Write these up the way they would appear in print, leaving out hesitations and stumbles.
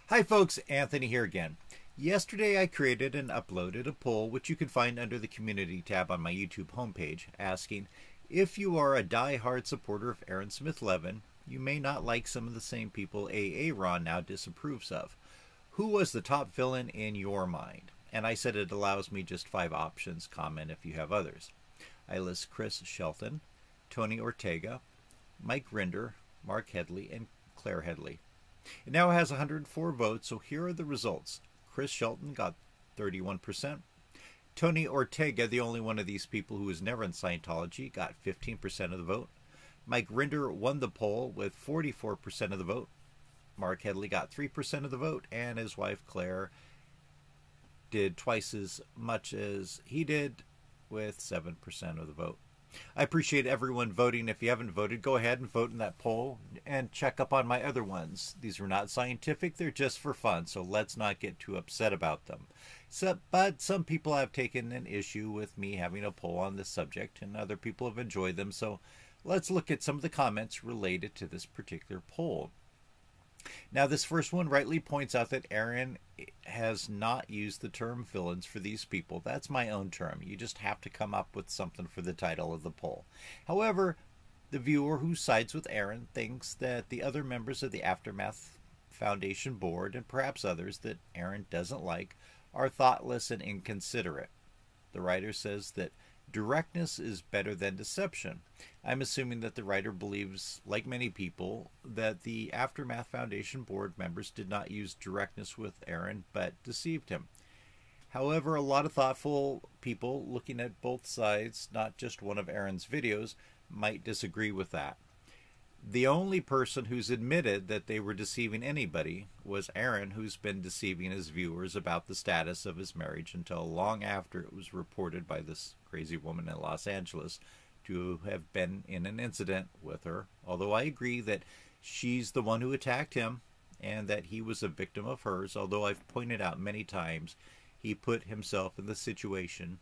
Hi folks, Anthony here again. Yesterday I created and uploaded a poll which you can find under the community tab on my YouTube homepage asking if you are a die-hard supporter of Aaron Smith-Levin, you may not like some of the same people Aaron now disapproves of. Who was the top villain in your mind? And I said it allows me just 5 options. Comment if you have others. I list Chris Shelton, Tony Ortega, Mike Rinder, Mark Headley, and Claire Headley. It now has 104 votes, so here are the results. Chris Shelton got 31%. Tony Ortega, the only one of these people who was never in Scientology, got 15% of the vote. Mike Rinder won the poll with 44% of the vote. Mark Headley got 3% of the vote, and his wife Claire did twice as much as he did with 7% of the vote. I appreciate everyone voting. If you haven't voted, go ahead and vote in that poll and check up on my other ones. These are not scientific, they're just for fun, so let's not get too upset about them. But some people have taken an issue with me having a poll on this subject, and other people have enjoyed them, so let's look at some of the comments related to this particular poll. Now, this first one rightly points out that Aaron has not used the term villains for these people. That's my own term. You just have to come up with something for the title of the poll. However, the viewer who sides with Aaron thinks that the other members of the Aftermath Foundation board, and perhaps others that Aaron doesn't like, are thoughtless and inconsiderate. The writer says that directness is better than deception. I'm assuming that the writer believes, like many people, that the Aftermath Foundation board members did not use directness with Aaron, but deceived him. However, a lot of thoughtful people looking at both sides, not just one of Aaron's videos, might disagree with that. The only person who's admitted that they were deceiving anybody was Aaron, who's been deceiving his viewers about the status of his marriage until long after it was reported by this crazy woman in Los Angeles to have been in an incident with her. Although I agree that she's the one who attacked him and that he was a victim of hers, although I've pointed out many times he put himself in the situation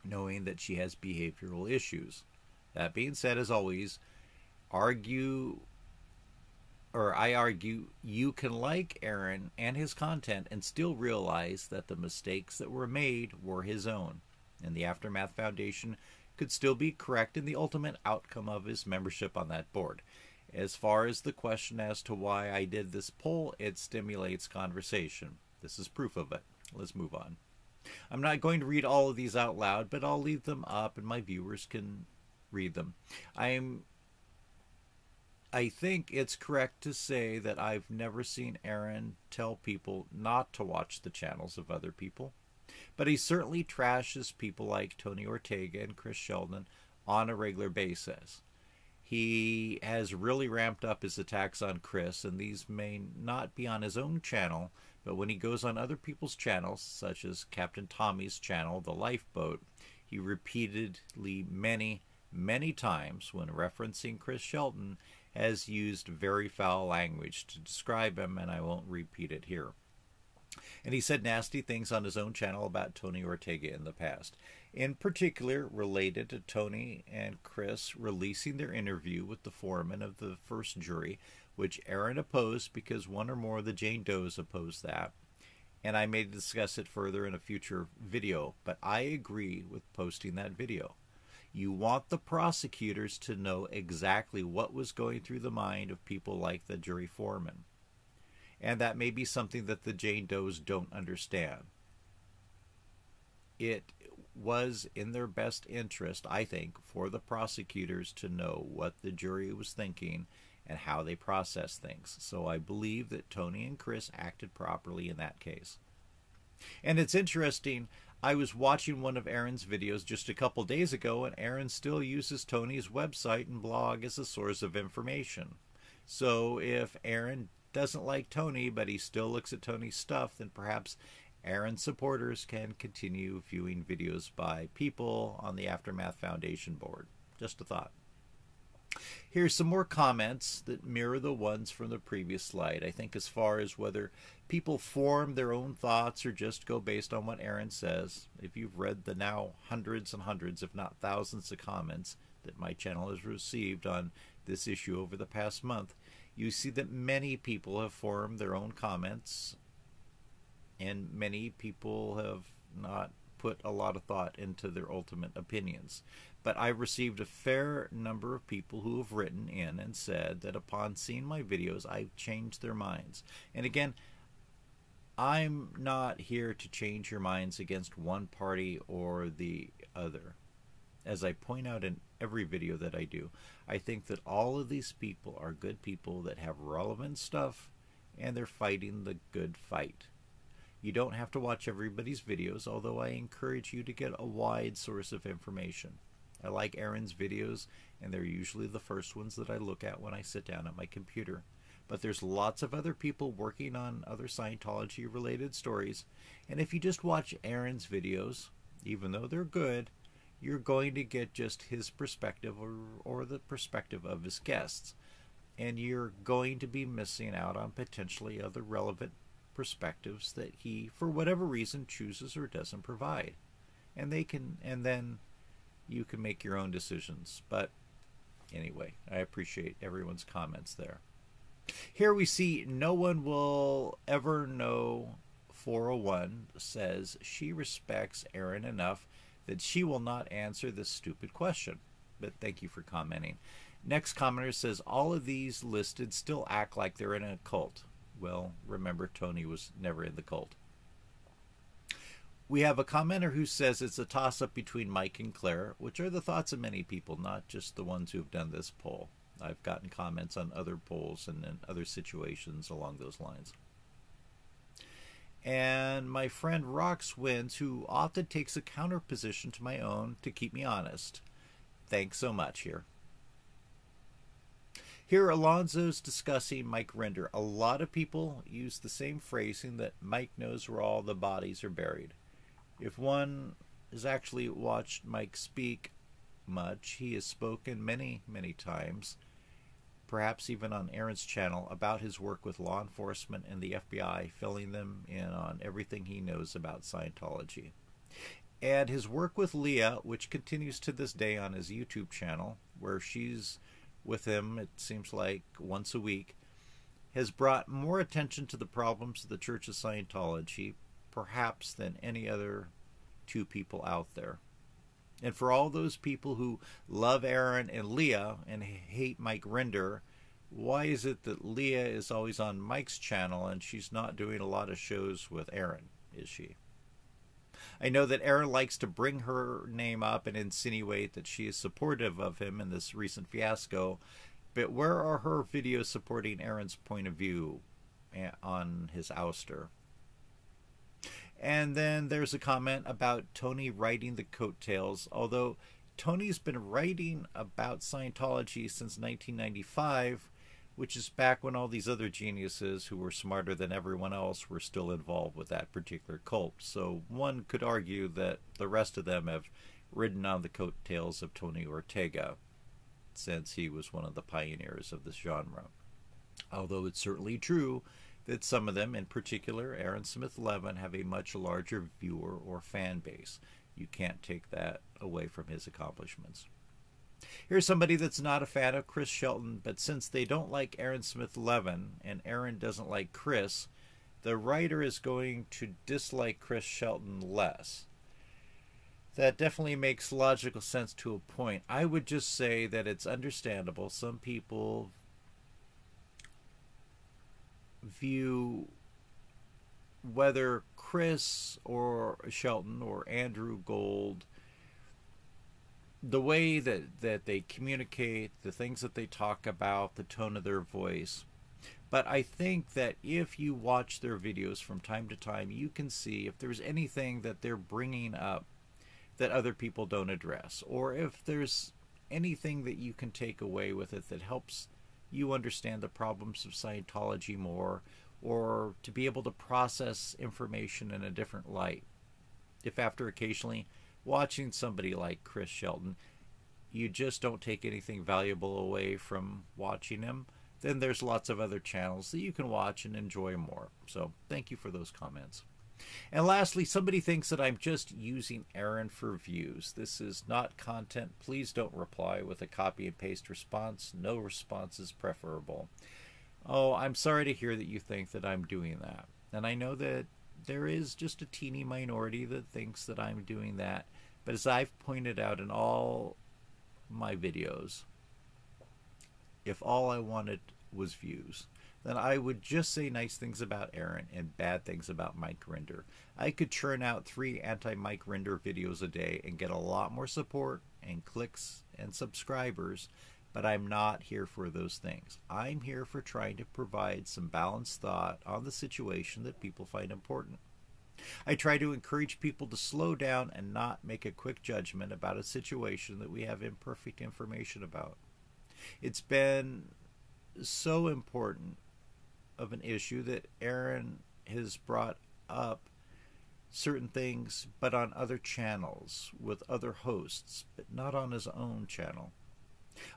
knowing that she has behavioral issues. That being said, as always, I argue you can like Aaron and his content and still realize that the mistakes that were made were his own, and the Aftermath Foundation could still be correct in the ultimate outcome of his membership on that board. As far as the question as to why I did this poll, it stimulates conversation. This is proof of it. Let's move on. I'm not going to read all of these out loud, but I'll leave them up and my viewers can read them. I think it's correct to say that I've never seen Aaron tell people not to watch the channels of other people, but he certainly trashes people like Tony Ortega and Chris Sheldon on a regular basis. He has really ramped up his attacks on Chris, and these may not be on his own channel, but when he goes on other people's channels, such as Captain Tommy's channel, The Lifeboat, he repeatedly, many times when referencing Chris Shelton, has used very foul language to describe him, and I won't repeat it here. And he said nasty things on his own channel about Tony Ortega in the past, in particular related to Tony and Chris releasing their interview with the foreman of the first jury, which Aaron opposed because one or more of the Jane Does opposed that. And I may discuss it further in a future video, but I agree with posting that video. You want the prosecutors to know exactly what was going through the mind of people like the jury foreman. And that may be something that the Jane Does don't understand. It was in their best interest, I think, for the prosecutors to know what the jury was thinking and how they process things. So I believe that Tony and Chris acted properly in that case. And it's interesting, I was watching one of Aaron's videos just a couple days ago, and Aaron still uses Tony's website and blog as a source of information. So if Aaron doesn't like Tony, but he still looks at Tony's stuff, then perhaps Aaron's supporters can continue viewing videos by people on the Aftermath Foundation board. Just a thought. Here's some more comments that mirror the ones from the previous slide. I think as far as whether people form their own thoughts or just go based on what Aaron says, if you've read the now hundreds and hundreds, if not thousands of comments that my channel has received on this issue over the past month, you see that many people have formed their own comments, and many people have not put a lot of thought into their ultimate opinions. But I've received a fair number of people who have written in and said that upon seeing my videos, I've changed their minds. And again, I'm not here to change your minds against one party or the other. As I point out in every video that I do, I think that all of these people are good people that have relevant stuff, and they're fighting the good fight. You don't have to watch everybody's videos, although I encourage you to get a wide source of information. I like Aaron's videos, and they're usually the first ones that I look at when I sit down at my computer. But there's lots of other people working on other Scientology-related stories, and if you just watch Aaron's videos, even though they're good, you're going to get just his perspective or the perspective of his guests. And you're going to be missing out on potentially other relevant perspectives that he, for whatever reason, chooses or doesn't provide. And then you can make your own decisions. But anyway, I appreciate everyone's comments there. Here we see No One Will Ever Know 401 says she respects Aaron enough that she will not answer this stupid question. But thank you for commenting. Next commenter says all of these listed still act like they're in a cult. Well, remember, Tony was never in the cult. We have a commenter who says it's a toss-up between Mike and Claire, which are the thoughts of many people, not just the ones who have done this poll. I've gotten comments on other polls and in other situations along those lines. And my friend Rox wins, who often takes a counter position to my own to keep me honest. Thanks so much here. Here, Alonzo's discussing Mike Render. A lot of people use the same phrasing that Mike knows where all the bodies are buried. If one has actually watched Mike speak much, he has spoken many, many times, perhaps even on Aaron's channel, about his work with law enforcement and the FBI, filling them in on everything he knows about Scientology. And his work with Leah, which continues to this day on his YouTube channel, where she's with him, it seems like, once a week, has brought more attention to the problems of the Church of Scientology, perhaps than any other two people out there. And for all those people who love Aaron and Leah and hate Mike Render, why is it that Leah is always on Mike's channel and she's not doing a lot of shows with Aaron, is she? I know that Aaron likes to bring her name up and insinuate that she is supportive of him in this recent fiasco, but where are her videos supporting Aaron's point of view on his ouster? And then there's a comment about Tony riding the coattails, although Tony's been writing about Scientology since 1995, which is back when all these other geniuses who were smarter than everyone else were still involved with that particular cult. So one could argue that the rest of them have ridden on the coattails of Tony Ortega, since he was one of the pioneers of this genre. Although it's certainly true that some of them, in particular Aaron Smith-Levin, have a much larger viewer or fan base. You can't take that away from his accomplishments. Here's somebody that's not a fan of Chris Shelton, but since they don't like Aaron Smith-Levin and Aaron doesn't like Chris, the writer is going to dislike Chris Shelton less. That definitely makes logical sense to a point. I would just say that it's understandable. Some people view whether Chris or Shelton or Andrew Gold, the way that they communicate, the things that they talk about, the tone of their voice. But I think that if you watch their videos from time to time, you can see if there's anything that they're bringing up that other people don't address, or if there's anything that you can take away with it that helps you understand the problems of Scientology more, or to be able to process information in a different light. If after occasionally watching somebody like Chris Shelton, you just don't take anything valuable away from watching him, then there's lots of other channels that you can watch and enjoy more. So thank you for those comments. And lastly, somebody thinks that I'm just using Aaron for views. This is not content. Please don't reply with a copy and paste response. No response is preferable. Oh, I'm sorry to hear that you think that I'm doing that. And I know that there is just a teeny minority that thinks that I'm doing that. But as I've pointed out in all my videos, if all I wanted was views, then I would just say nice things about Aaron and bad things about Mike Rinder. I could churn out 3 anti-Mike Rinder videos a day and get a lot more support and clicks and subscribers, but I'm not here for those things. I'm here for trying to provide some balanced thought on the situation that people find important. I try to encourage people to slow down and not make a quick judgment about a situation that we have imperfect information about. It's been so important of an issue that Aaron has brought up certain things, but on other channels with other hosts, but not on his own channel.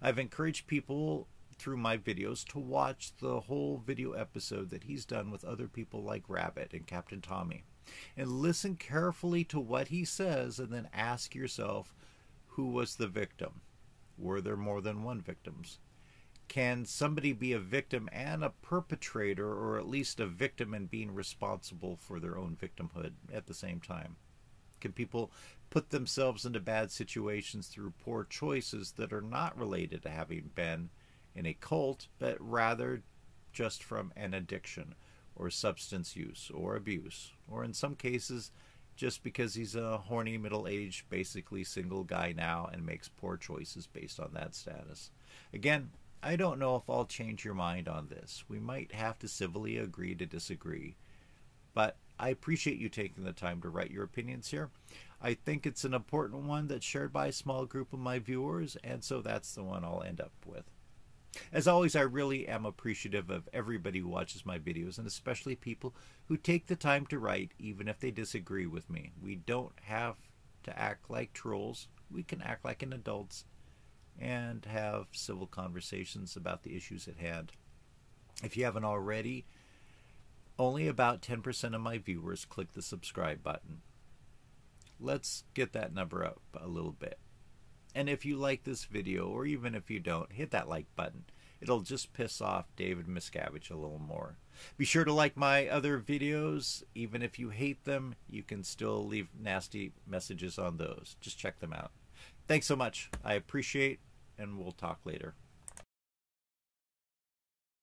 I've encouraged people through my videos to watch the whole video episode that he's done with other people like Rabbit and Captain Tommy, and listen carefully to what he says, and then ask yourself, who was the victim? Were there more than one victims? Can somebody be a victim and a perpetrator, or at least a victim and being responsible for their own victimhood at the same time? Can people put themselves into bad situations through poor choices that are not related to having been in a cult, but rather just from an addiction or substance use or abuse, or in some cases just because he's a horny middle-aged, basically single guy now and makes poor choices based on that status? Again, I don't know if I'll change your mind on this. We might have to civilly agree to disagree, but I appreciate you taking the time to write your opinions here. I think it's an important one that's shared by a small group of my viewers, and so that's the one I'll end up with. As always, I really am appreciative of everybody who watches my videos, and especially people who take the time to write, even if they disagree with me. We don't have to act like trolls. We can act like an adults and have civil conversations about the issues at hand. If you haven't already, only about 10% of my viewers click the subscribe button. Let's get that number up a little bit. And if you like this video, or even if you don't, hit that like button. It'll just piss off David Miscavige a little more. Be sure to like my other videos. Even if you hate them, you can still leave nasty messages on those. Just check them out. Thanks so much. I appreciate, and we'll talk later.